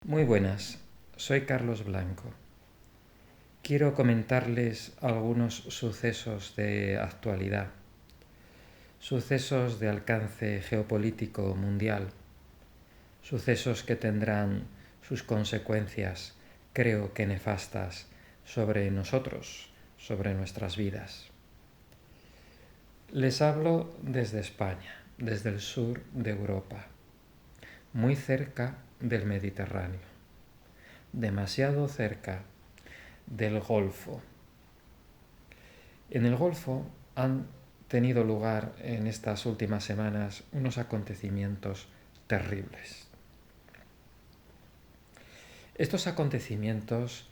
Muy buenas, soy Carlos Blanco. Quiero comentarles algunos sucesos de actualidad, sucesos de alcance geopolítico mundial, sucesos que tendrán sus consecuencias, creo que nefastas, sobre nosotros, sobre nuestras vidas. Les hablo desde España, desde el sur de Europa, muy cerca del Mediterráneo, demasiado cerca del Golfo. En el Golfo han tenido lugar en estas últimas semanas unos acontecimientos terribles. Estos acontecimientos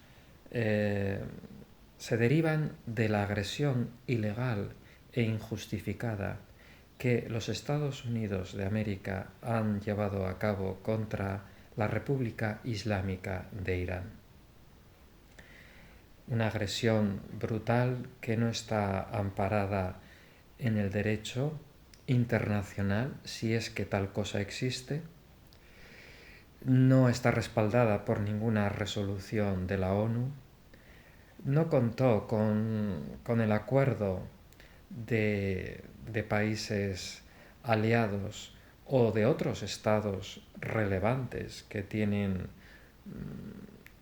se derivan de la agresión ilegal e injustificada que los Estados Unidos de América han llevado a cabo contra la República Islámica de Irán. Una agresión brutal que no está amparada en el derecho internacional, si es que tal cosa existe, no está respaldada por ninguna resolución de la ONU, no contó con el acuerdo de países aliados o de otros estados relevantes que tienen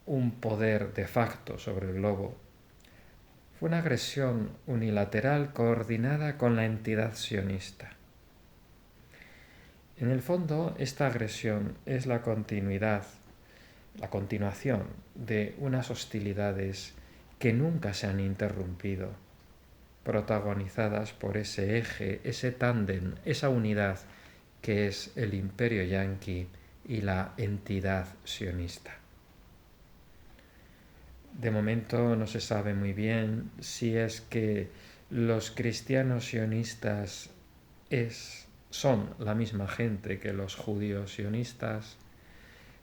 un poder de facto sobre el globo. Fue una agresión unilateral coordinada con la entidad sionista. En el fondo, esta agresión es la continuación de unas hostilidades que nunca se han interrumpido, protagonizadas por ese eje, ese tándem, esa unidad que es el imperio yanqui y la entidad sionista. De momento no se sabe muy bien si es que los cristianos sionistas son la misma gente que los judíos sionistas,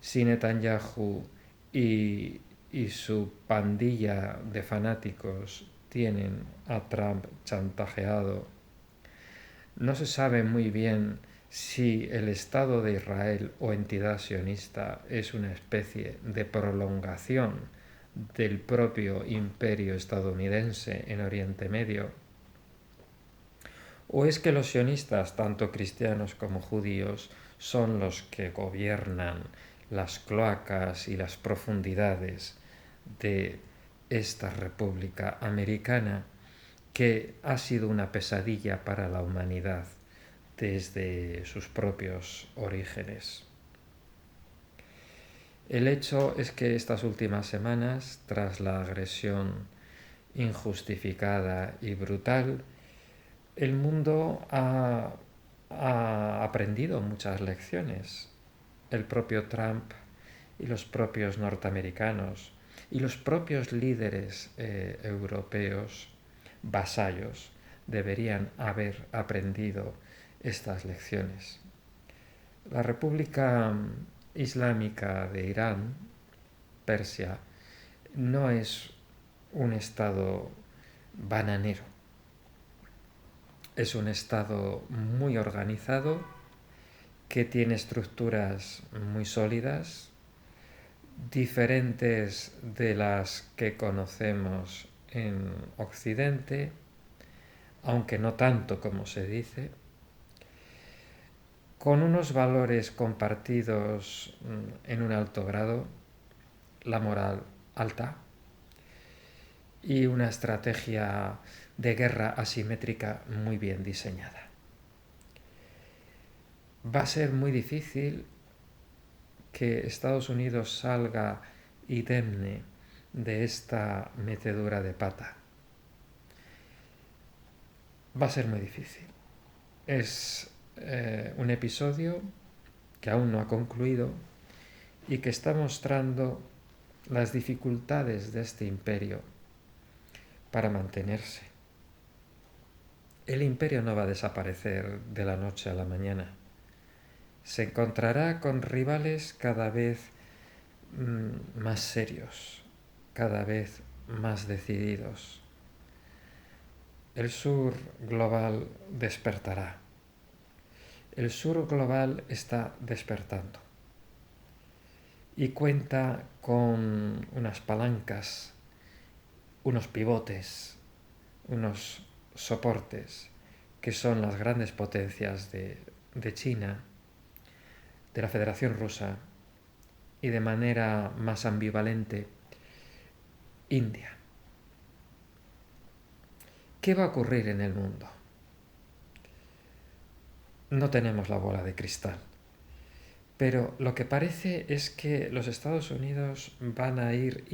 si Netanyahu y su pandilla de fanáticos tienen a Trump chantajeado. No se sabe muy bien si el Estado de Israel o entidad sionista es una especie de prolongación del propio imperio estadounidense en Oriente Medio. ¿O es que los sionistas, tanto cristianos como judíos, son los que gobiernan las cloacas y las profundidades de esta República Americana, que ha sido una pesadilla para la humanidad desde sus propios orígenes? El hecho es que estas últimas semanas, tras la agresión injustificada y brutal, el mundo ha aprendido muchas lecciones. El propio Trump y los propios norteamericanos y los propios líderes europeos, vasallos, deberían haber aprendido estas lecciones. La República Islámica de Irán, Persia, no es un estado bananero. Es un estado muy organizado que tiene estructuras muy sólidas, diferentes de las que conocemos en Occidente, aunque no tanto como se dice, con unos valores compartidos en un alto grado, la moral alta y una estrategia de guerra asimétrica muy bien diseñada. Va a ser muy difícil que Estados Unidos salga indemne de esta metedura de pata. Va a ser muy difícil. Es un episodio que aún no ha concluido y que está mostrando las dificultades de este imperio para mantenerse. El imperio no va a desaparecer de la noche a la mañana. Se encontrará con rivales cada vez más serios, cada vez más decididos. El sur global despertará. El sur global está despertando. y cuenta con unas palancas, unos pivotes, unos soportes que son las grandes potencias de China, de la Federación Rusa y de manera más ambivalente India. ¿Qué va a ocurrir en el mundo? No tenemos la bola de cristal, pero lo que parece es que los Estados Unidos van a ir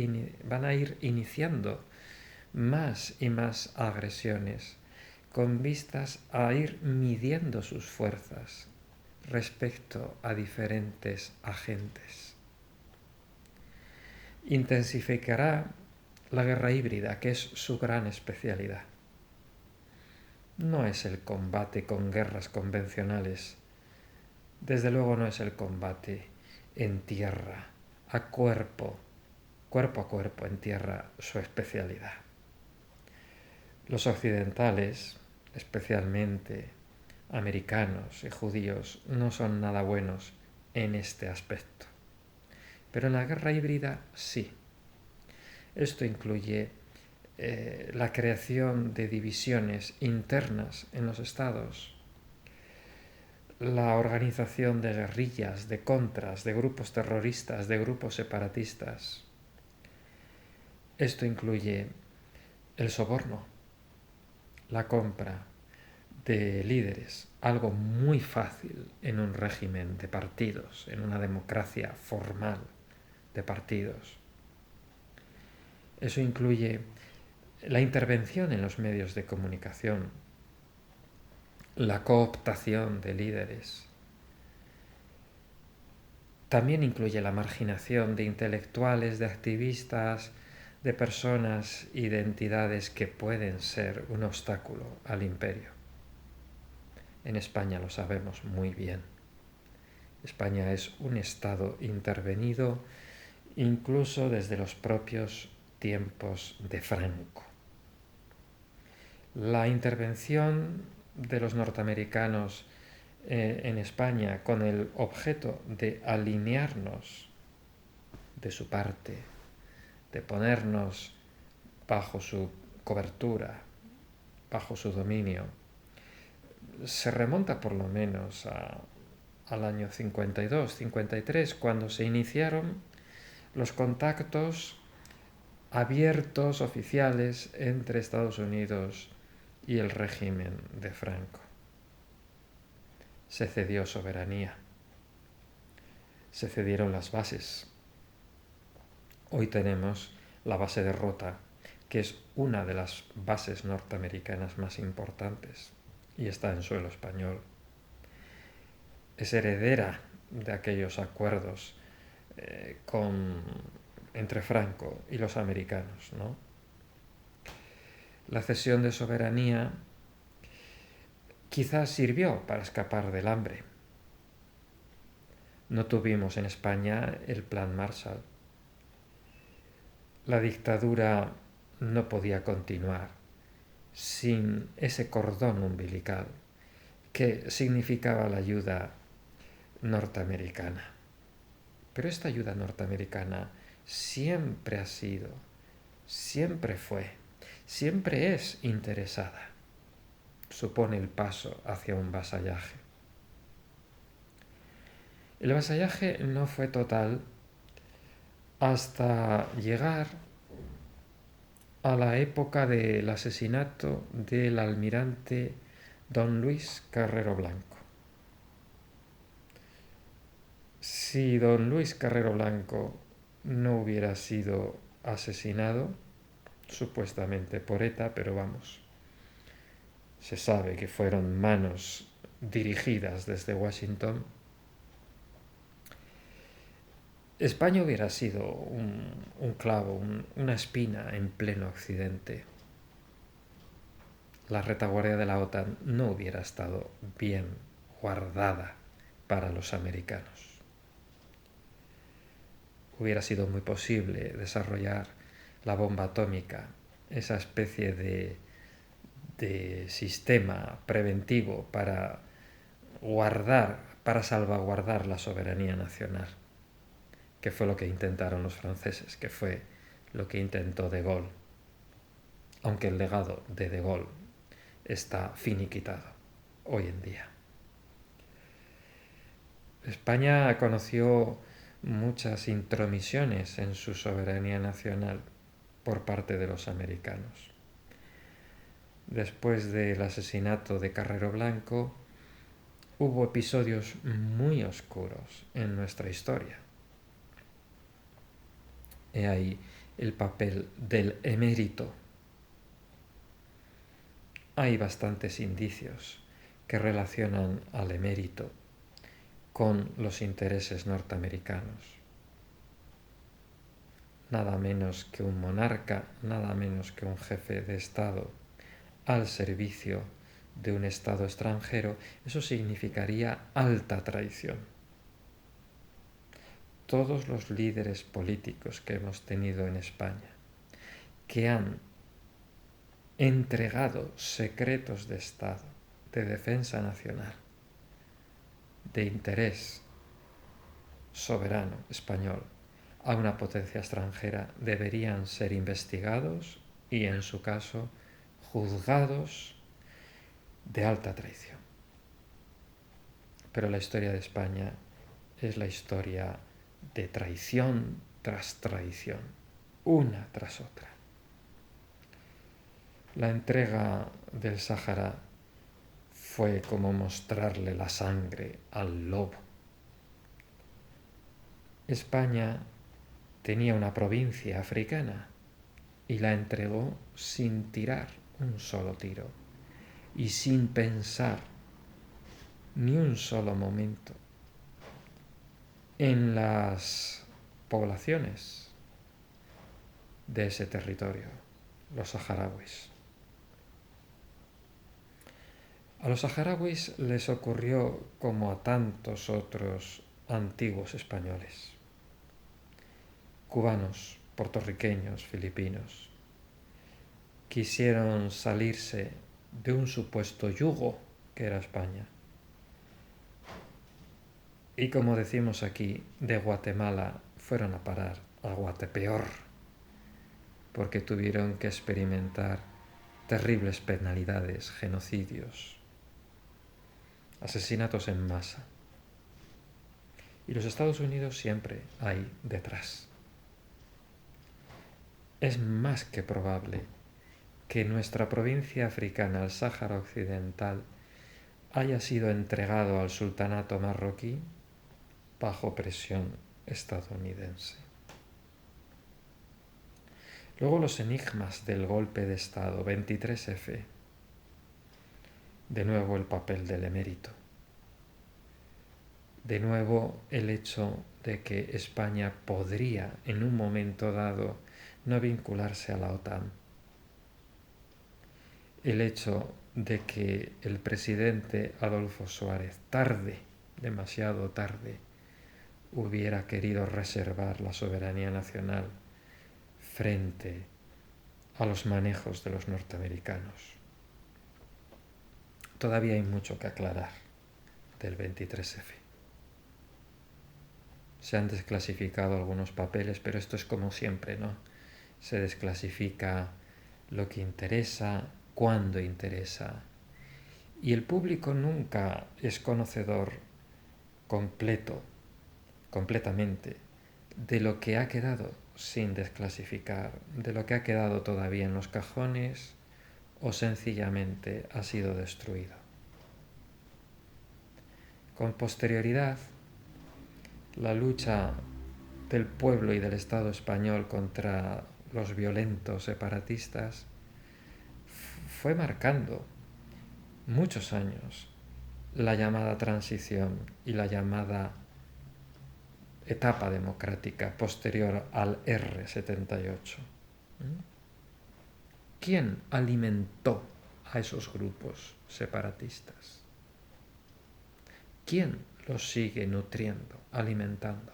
iniciando más y más agresiones con vistas a ir midiendo sus fuerzas respecto a diferentes agentes. Intensificará la guerra híbrida, que es su gran especialidad. No es el combate con guerras convencionales, desde luego no es el combate en tierra, cuerpo a cuerpo en tierra su especialidad. Los occidentales, especialmente americanos y judíos, no son nada buenos en este aspecto. Pero en la guerra híbrida sí. Esto incluye la creación de divisiones internas en los estados, la organización de guerrillas, de contras, de grupos terroristas, de grupos separatistas. Esto incluye el soborno, la compra de líderes, algo muy fácil en un régimen de partidos, en una democracia formal de partidos. Eso incluye la intervención en los medios de comunicación, la cooptación de líderes. También incluye la marginación de intelectuales, de activistas, de personas y de entidades que pueden ser un obstáculo al imperio. En España lo sabemos muy bien. España es un estado intervenido incluso desde los propios tiempos de Franco. La intervención de los norteamericanos en España con el objeto de alinearnos de su parte, de ponernos bajo su cobertura, bajo su dominio, se remonta por lo menos al año 52, 53, cuando se iniciaron los contactos abiertos, oficiales, entre Estados Unidos y el régimen de Franco. Se cedió soberanía, se cedieron las bases. Hoy tenemos la base de Rota, que es una de las bases norteamericanas más importantes y está en suelo español. Es heredera de aquellos acuerdos entre Franco y los americanos, ¿no? La cesión de soberanía quizás sirvió para escapar del hambre. No tuvimos en España el Plan Marshall. La dictadura no podía continuar sin ese cordón umbilical que significaba la ayuda norteamericana. Pero esta ayuda norteamericana siempre ha sido, siempre fue, siempre es interesada. Supone el paso hacia un vasallaje. El vasallaje no fue total hasta llegar a la época del asesinato del almirante Don Luis Carrero Blanco. Si Don Luis Carrero Blanco no hubiera sido asesinado, supuestamente por ETA, pero vamos, se sabe que fueron manos dirigidas desde Washington, España hubiera sido un clavo, una espina en pleno occidente. La retaguardia de la OTAN no hubiera estado bien guardada para los americanos. Hubiera sido muy posible desarrollar la bomba atómica, esa especie de sistema preventivo para salvaguardar la soberanía nacional. que fue lo que intentaron los franceses, que fue lo que intentó De Gaulle, aunque el legado de De Gaulle está finiquitado hoy en día. España conoció muchas intromisiones en su soberanía nacional por parte de los americanos. Después del asesinato de Carrero Blanco, hubo episodios muy oscuros en nuestra historia. He ahí el papel del emérito. Hay bastantes indicios que relacionan al emérito con los intereses norteamericanos. Nada menos que un monarca, nada menos que un jefe de Estado al servicio de un Estado extranjero, eso significaría alta traición. Todos los líderes políticos que hemos tenido en España, que han entregado secretos de Estado, de defensa nacional, de interés soberano español a una potencia extranjera, deberían ser investigados y, en su caso, juzgados de alta traición. Pero la historia de España es la historia de traición tras traición, una tras otra. La entrega del Sáhara fue como mostrarle la sangre al lobo. España tenía una provincia africana y la entregó sin tirar un solo tiro y sin pensar ni un solo momento en las poblaciones de ese territorio, los saharauis. A los saharauis les ocurrió como a tantos otros antiguos españoles, cubanos, puertorriqueños, filipinos. Quisieron salirse de un supuesto yugo que era España. Y como decimos aquí, de Guatemala fueron a parar a Guatepeor, porque tuvieron que experimentar terribles penalidades, genocidios, asesinatos en masa. Y los Estados Unidos siempre hay detrás. Es más que probable que nuestra provincia africana, el Sáhara Occidental, haya sido entregado al sultanato marroquí bajo presión estadounidense. Luego los enigmas del golpe de Estado, 23F. De nuevo el papel del emérito. De nuevo el hecho de que España podría en un momento dado no vincularse a la OTAN. El hecho de que el presidente Adolfo Suárez tarde, demasiado tarde, hubiera querido reservar la soberanía nacional frente a los manejos de los norteamericanos. Todavía hay mucho que aclarar del 23F. Se han desclasificado algunos papeles, pero esto es como siempre, ¿no? Se desclasifica lo que interesa, cuando interesa. Y el público nunca es conocedor completamente, de lo que ha quedado sin desclasificar, de lo que ha quedado todavía en los cajones o sencillamente ha sido destruido. Con posterioridad, la lucha del pueblo y del Estado español contra los violentos separatistas fue marcando muchos años la llamada transición y la llamada etapa democrática posterior al R78. ¿Quién alimentó a esos grupos separatistas? ¿Quién los sigue nutriendo, alimentando?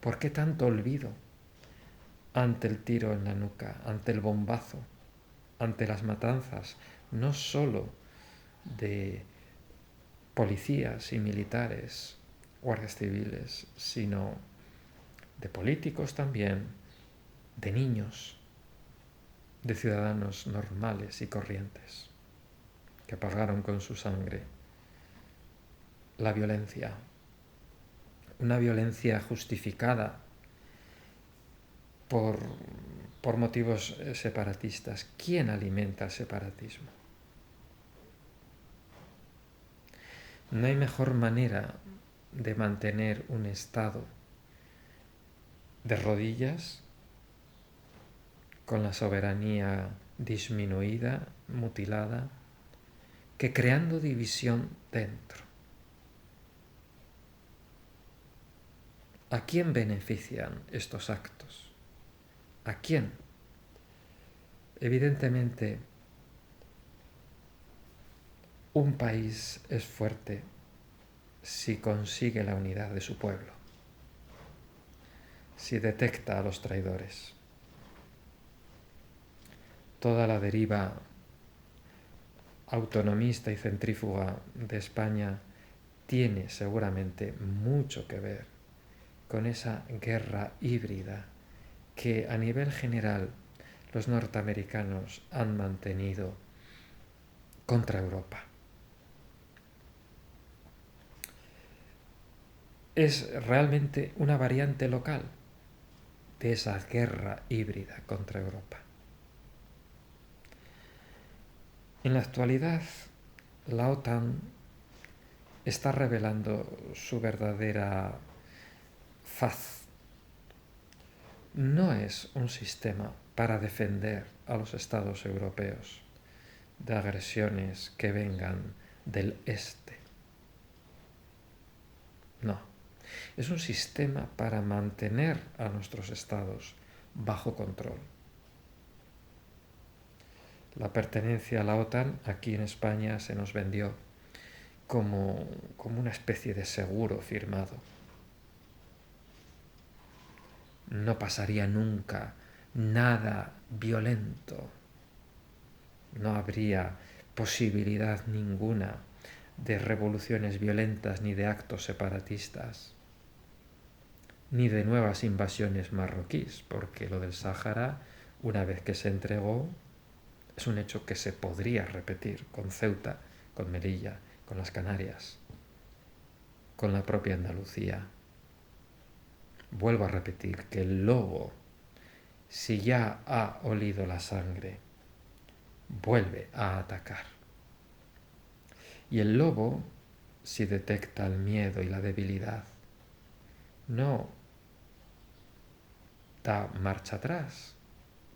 ¿Por qué tanto olvido ante el tiro en la nuca, ante el bombazo, ante las matanzas, no solo de policías y militares guardias civiles, sino de políticos también, de niños, de ciudadanos normales y corrientes, que pagaron con su sangre la violencia, una violencia justificada por motivos separatistas. ¿Quién alimenta el separatismo? No hay mejor manera de mantener un Estado de rodillas, con la soberanía disminuida, mutilada, que creando división dentro. ¿A quién benefician estos actos? ¿A quién? Evidentemente, un país es fuerte si consigue la unidad de su pueblo, si detecta a los traidores. Toda la deriva autonomista y centrífuga de España tiene seguramente mucho que ver con esa guerra híbrida que a nivel general los norteamericanos han mantenido contra Europa. Es realmente una variante local de esa guerra híbrida contra Europa. En la actualidad, la OTAN está revelando su verdadera faz. No es un sistema para defender a los estados europeos de agresiones que vengan del este. No, es un sistema para mantener a nuestros estados bajo control. La pertenencia a la OTAN aquí en España se nos vendió como una especie de seguro firmado. No pasaría nunca nada violento. No habría posibilidad ninguna de revoluciones violentas ni de actos separatistas, ni de nuevas invasiones marroquíes, porque lo del Sáhara, una vez que se entregó, es un hecho que se podría repetir con Ceuta, con Melilla, con las Canarias, con la propia Andalucía. Vuelvo a repetir que el lobo, si ya ha olido la sangre, vuelve a atacar. Y el lobo, si detecta el miedo y la debilidad, no da marcha atrás,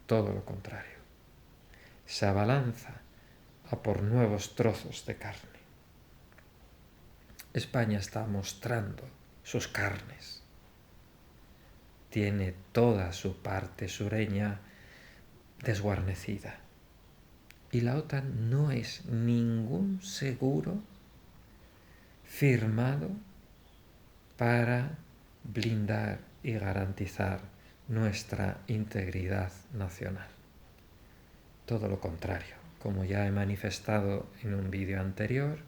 todo lo contrario. Se abalanza a por nuevos trozos de carne. España está mostrando sus carnes. Tiene toda su parte sureña desguarnecida. Y la OTAN no es ningún seguro firmado para blindar y garantizar nuestra integridad nacional. Todo lo contrario, como ya he manifestado en un vídeo anterior,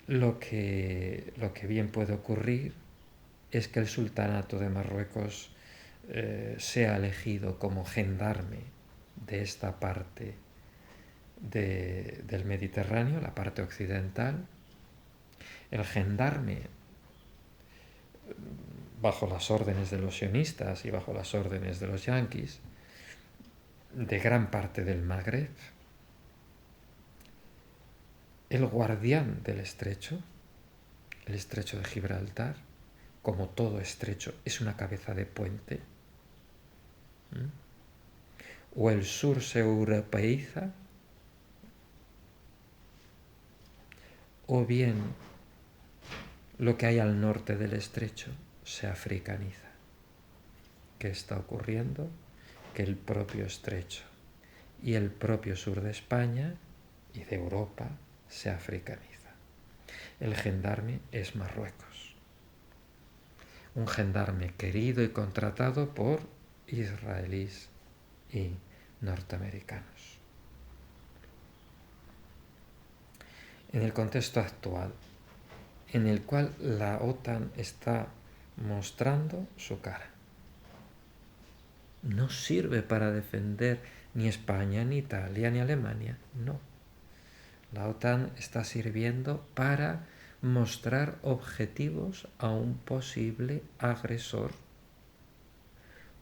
lo que bien puede ocurrir es que el sultanato de Marruecos sea elegido como gendarme de esta parte del Mediterráneo, la parte occidental. El gendarme, bajo las órdenes de los sionistas y bajo las órdenes de los yanquis, de gran parte del Magreb. El guardián del estrecho, el estrecho de Gibraltar, como todo estrecho, es una cabeza de puente. O el sur se europeiza, o bien lo que hay al norte del estrecho se africaniza. ¿Qué está ocurriendo? Que el propio estrecho y el propio sur de España y de Europa se africaniza. El gendarme es Marruecos. Un gendarme querido y contratado por israelíes y norteamericanos. En el contexto actual, en el cual la OTAN está mostrando su cara. No sirve para defender ni España, ni Italia, ni Alemania, no. La OTAN está sirviendo para mostrar objetivos a un posible agresor.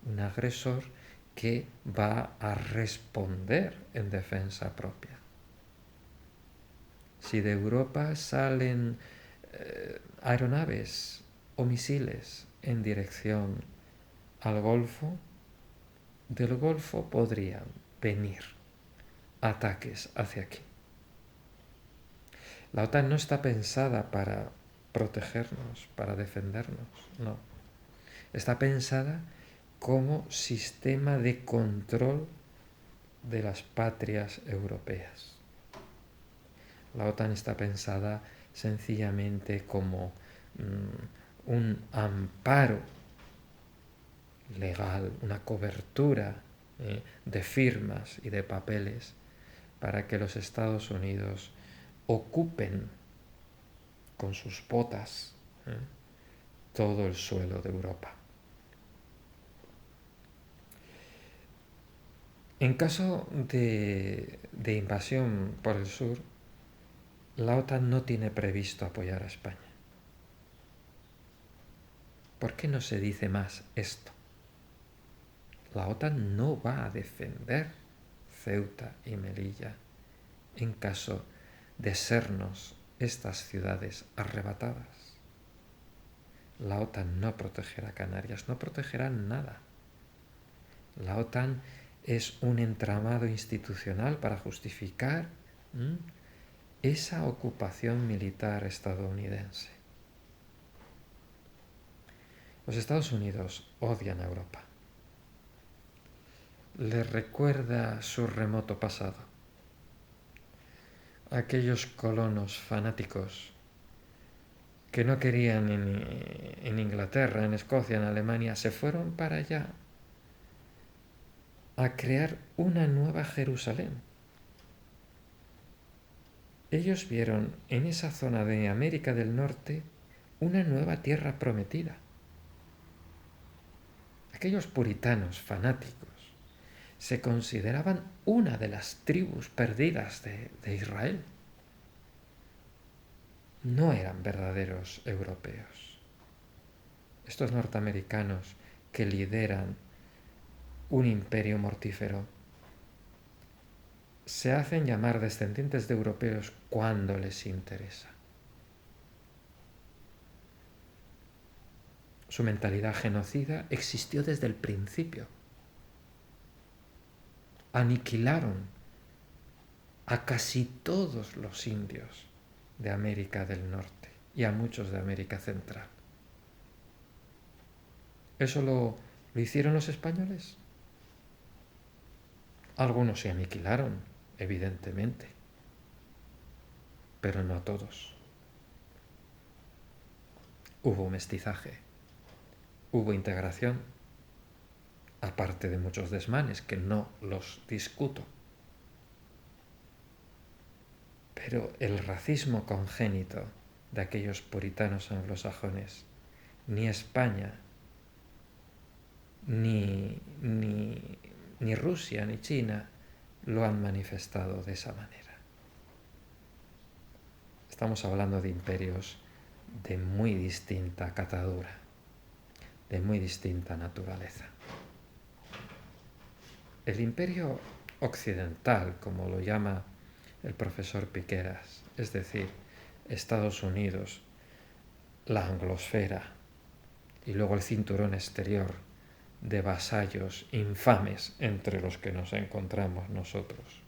Un agresor que va a responder en defensa propia. Si de Europa salen aeronaves o misiles en dirección al Golfo, del Golfo podrían venir ataques hacia aquí. La OTAN no está pensada para protegernos, para defendernos, no. Está pensada como sistema de control de las patrias europeas. La OTAN está pensada sencillamente como un amparo legal, una cobertura de firmas y de papeles para que los Estados Unidos ocupen con sus botas todo el suelo de Europa. En caso de invasión por el sur, la OTAN no tiene previsto apoyar a España. ¿Por qué no se dice más esto? La OTAN no va a defender Ceuta y Melilla en caso de sernos estas ciudades arrebatadas. La OTAN no protegerá Canarias, no protegerá nada. La OTAN es un entramado institucional para justificar esa ocupación militar estadounidense. Los Estados Unidos odian a Europa. Les recuerda su remoto pasado. Aquellos colonos fanáticos que no querían en Inglaterra, en Escocia, en Alemania, se fueron para allá a crear una nueva Jerusalén. Ellos vieron en esa zona de América del Norte una nueva tierra prometida. Aquellos puritanos fanáticos se consideraban una de las tribus perdidas de Israel. No eran verdaderos europeos. Estos norteamericanos que lideran un imperio mortífero se hacen llamar descendientes de europeos cuando les interesa. Su mentalidad genocida existió desde el principio. Aniquilaron a casi todos los indios de América del Norte y a muchos de América Central. ¿Eso lo hicieron los españoles? Algunos se aniquilaron, evidentemente, pero no a todos. Hubo mestizaje, hubo integración, aparte de muchos desmanes que no los discuto. Pero el racismo congénito de aquellos puritanos anglosajones, ni España, ni Rusia, ni China lo han manifestado de esa manera. Estamos hablando de imperios de muy distinta catadura, de muy distinta naturaleza. El imperio occidental, como lo llama el profesor Piqueras, es decir, Estados Unidos, la anglosfera y luego el cinturón exterior de vasallos infames entre los que nos encontramos nosotros,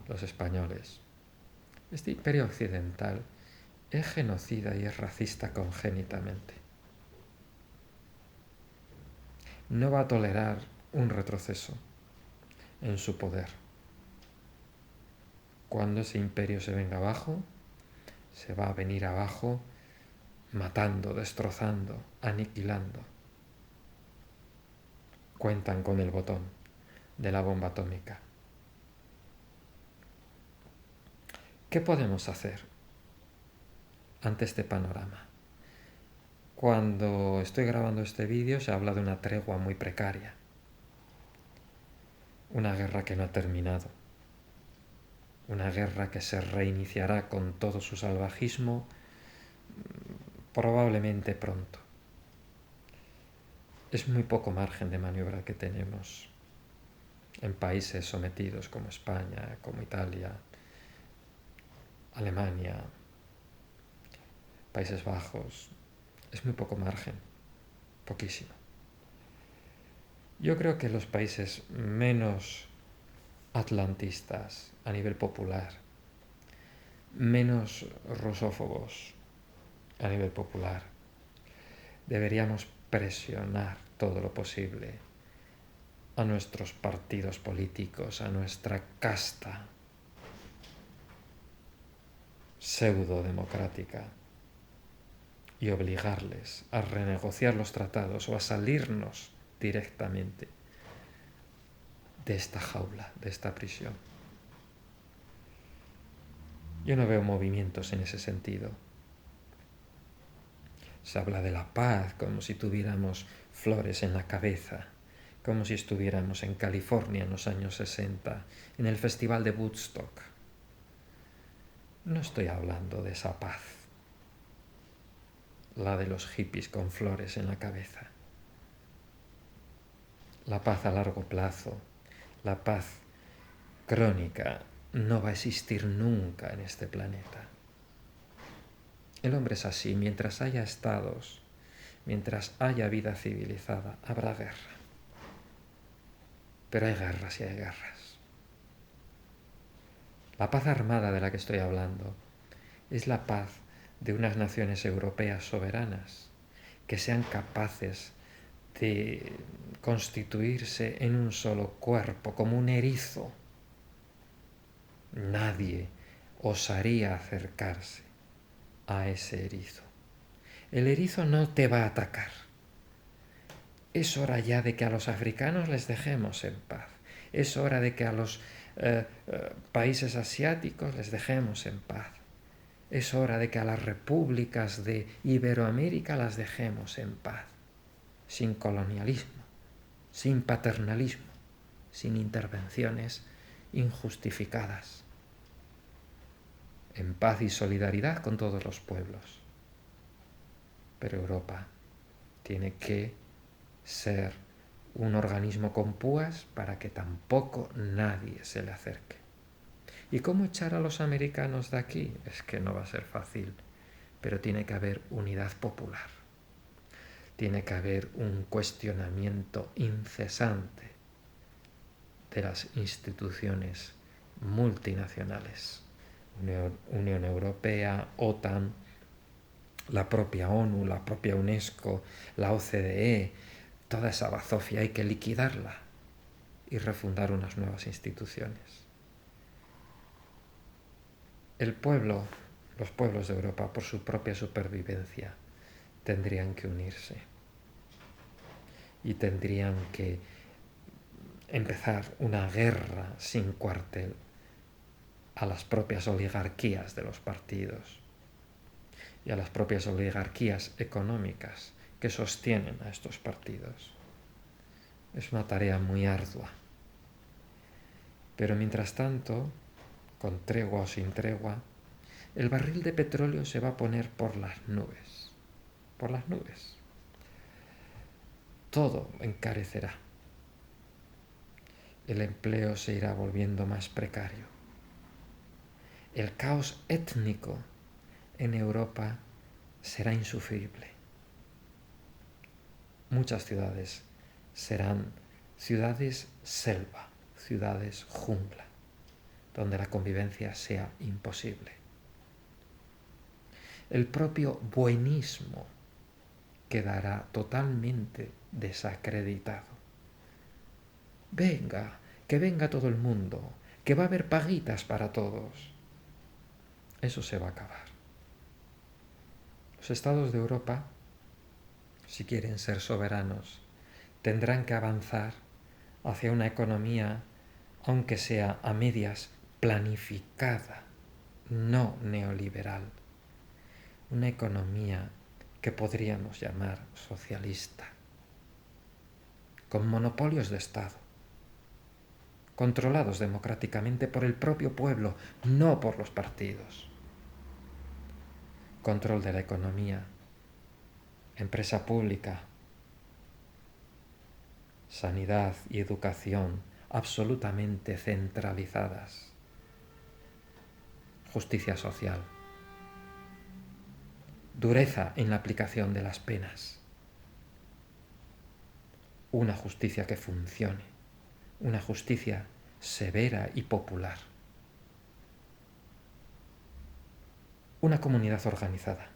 los españoles. Este imperio occidental es genocida y es racista congénitamente. No va a tolerar un retroceso en su poder. Cuando ese imperio se venga abajo, se va a venir abajo matando, destrozando, aniquilando. Cuentan con el botón de la bomba atómica. ¿Qué podemos hacer? ante este panorama. Cuando estoy grabando este vídeo se habla de una tregua muy precaria, una guerra que no ha terminado, una guerra que se reiniciará con todo su salvajismo probablemente pronto. Es muy poco margen de maniobra que tenemos en países sometidos como España, como Italia, Alemania, Países Bajos. Es muy poco margen, poquísimo. Yo creo que los países menos atlantistas a nivel popular, menos rusófobos a nivel popular, deberíamos presionar todo lo posible a nuestros partidos políticos, a nuestra casta pseudo-democrática y obligarles a renegociar los tratados o a salirnos directamente de esta jaula, de esta prisión. Yo no veo movimientos en ese sentido. Se habla de la paz como si tuviéramos flores en la cabeza, como si estuviéramos en California en los años 60, en el Festival de Woodstock. No estoy hablando de esa paz, la de los hippies con flores en la cabeza. La paz a largo plazo, la paz crónica, no va a existir nunca en este planeta. El hombre es así, mientras haya estados, mientras haya vida civilizada, habrá guerra. Pero hay guerras y hay guerras. La paz armada de la que estoy hablando es la paz de unas naciones europeas soberanas que sean capaces de constituirse en un solo cuerpo, como un erizo. Nadie osaría acercarse a ese erizo. El erizo no te va a atacar. Es hora ya de que a los africanos les dejemos en paz. Es hora de que a los países asiáticos les dejemos en paz. Es hora de que a las repúblicas de Iberoamérica las dejemos en paz. Sin colonialismo, sin paternalismo, sin intervenciones injustificadas. En paz y solidaridad con todos los pueblos. Pero Europa tiene que ser un organismo con púas para que tampoco nadie se le acerque. ¿Y cómo echar a los americanos de aquí? Es que no va a ser fácil, pero tiene que haber unidad popular. Tiene que haber un cuestionamiento incesante de las instituciones multinacionales. Unión Europea, OTAN, la propia ONU, la propia UNESCO, la OCDE, toda esa bazofia hay que liquidarla y refundar unas nuevas instituciones. El pueblo, los pueblos de Europa, por su propia supervivencia, tendrían que unirse y tendrían que empezar una guerra sin cuartel a las propias oligarquías de los partidos y a las propias oligarquías económicas que sostienen a estos partidos. Es una tarea muy ardua. Pero mientras tanto, con tregua o sin tregua, el barril de petróleo se va a poner por las nubes. Por las nubes. Todo encarecerá. El empleo se irá volviendo más precario. El caos étnico en Europa será insufrible. Muchas ciudades serán ciudades selva, ciudades jungla, donde la convivencia sea imposible. El propio buenismo quedará totalmente desacreditado. Venga, que venga todo el mundo, que va a haber paguitas para todos. Eso se va a acabar. Los estados de Europa, si quieren ser soberanos, tendrán que avanzar hacia una economía, aunque sea a medias, planificada, no neoliberal. una economía que podríamos llamar socialista, con monopolios de Estado, controlados democráticamente por el propio pueblo, no por los partidos. Control de la economía, empresa pública, sanidad y educación absolutamente centralizadas, justicia social, dureza en la aplicación de las penas, una justicia que funcione, una justicia severa y popular, una comunidad organizada.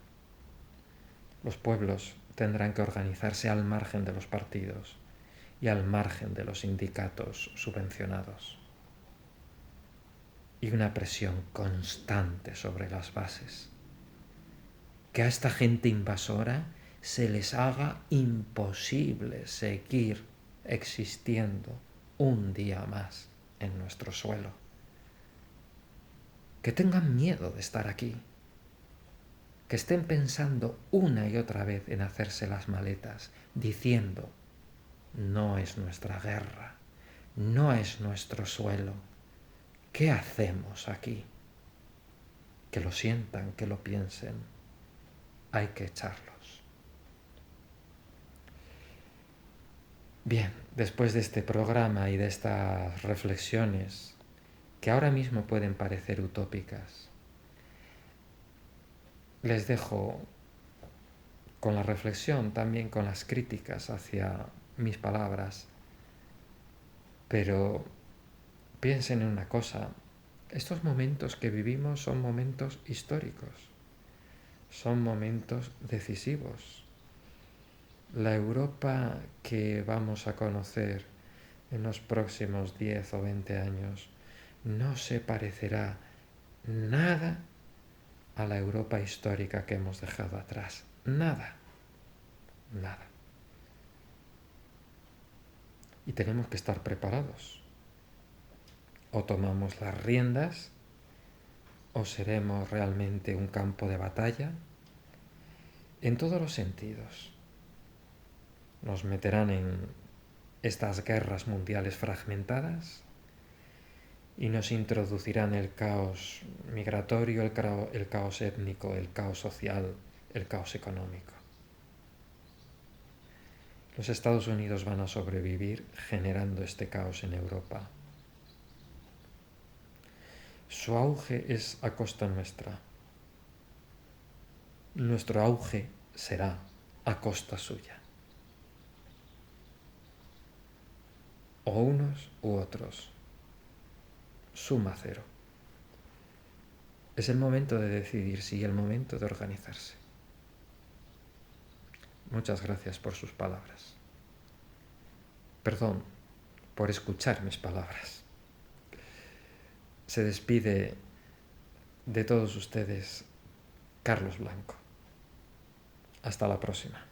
Los pueblos tendrán que organizarse al margen de los partidos y al margen de los sindicatos subvencionados. Y una presión constante sobre las bases. Que a esta gente invasora se les haga imposible seguir existiendo un día más en nuestro suelo. Que tengan miedo de estar aquí. Que estén pensando una y otra vez en hacerse las maletas, diciendo: no es nuestra guerra, no es nuestro suelo. ¿Qué hacemos aquí? Que lo sientan, que lo piensen. Hay que echarlos. Bien, después de este programa y de estas reflexiones, que ahora mismo pueden parecer utópicas, les dejo con la reflexión, también con las críticas hacia mis palabras, pero piensen en una cosa: estos momentos que vivimos son momentos históricos, son momentos decisivos. La Europa que vamos a conocer en los próximos 10 o 20 años no se parecerá nada a la Europa histórica que hemos dejado atrás. Nada, nada. Y tenemos que estar preparados. O tomamos las riendas, o seremos realmente un campo de batalla en todos los sentidos. Nos meterán en estas guerras mundiales fragmentadas y nos introducirán el caos migratorio, el caos étnico, el caos social, el caos económico. Los Estados Unidos van a sobrevivir generando este caos en Europa. Su auge es a costa nuestra. Nuestro auge será a costa suya. O unos u otros. Suma cero. Es el momento de decidir, sí, el momento de organizarse. Muchas gracias por sus palabras. Perdón por escuchar mis palabras. Se despide de todos ustedes Carlos Blanco. Hasta la próxima.